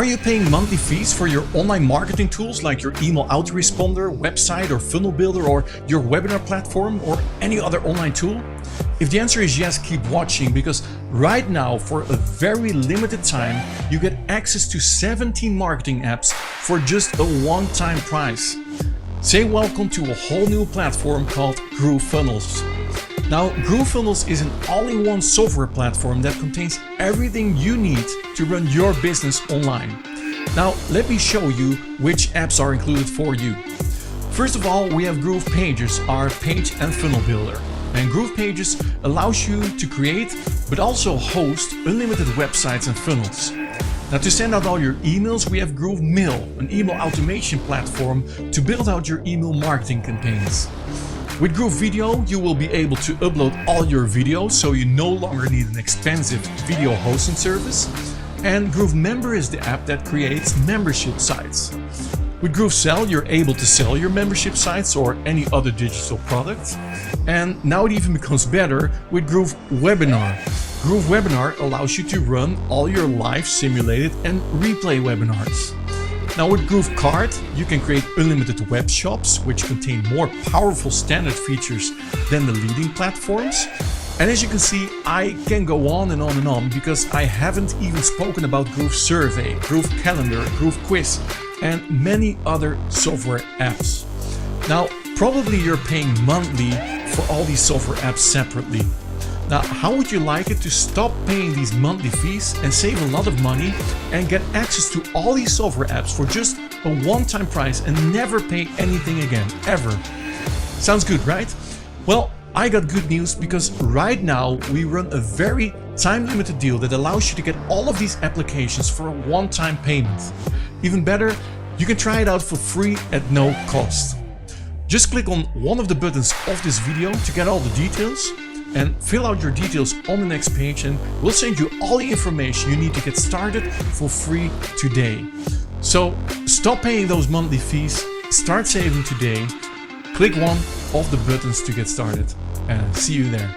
Are you paying monthly fees for your online marketing tools like your email autoresponder, website or funnel builder, or your webinar platform, or any other online tool? If the answer is yes, keep watching, because right now, for a very limited time, you get access to 17 marketing apps for just a one-time price. Say welcome to a whole new platform called GrooveFunnels. Now, GrooveFunnels is an all-in-one software platform that contains everything you need to run your business online. Now, let me show you which apps are included for you. First of all, we have Groove Pages, our page and funnel builder. And Groove Pages allows you to create, but also host unlimited websites and funnels. Now, to send out all your emails, we have Groove Mail, an email automation platform to build out your email marketing campaigns. With Groove Video, you will be able to upload all your videos, so you no longer need an expensive video hosting service. And Groove Member is the app that creates membership sites. With Groove Sell, you're able to sell your membership sites or any other digital product. And now it even becomes better with Groove Webinar. Groove Webinar allows you to run all your live, simulated and replay webinars. Now with Groove Cart, you can create unlimited web shops, which contain more powerful standard features than the leading platforms. And as you can see, I can go on and on and on, because I haven't even spoken about Groove Survey, Groove Calendar, Groove Quiz, and many other software apps. Now, probably you're paying monthly for all these software apps separately. Now, how would you like it to stop paying these monthly fees and save a lot of money and get access to all these software apps for just a one-time price and never pay anything again, ever? Sounds good, right? Well, I got good news, because right now we run a very time-limited deal that allows you to get all of these applications for a one-time payment. Even better, you can try it out for free at no cost. Just click on one of the buttons of this video to get all the details, and fill out your details on the next page, and we'll send you all the information you need to get started for free today. So stop paying those monthly fees, start saving today, click one of the buttons to get started, and see you there.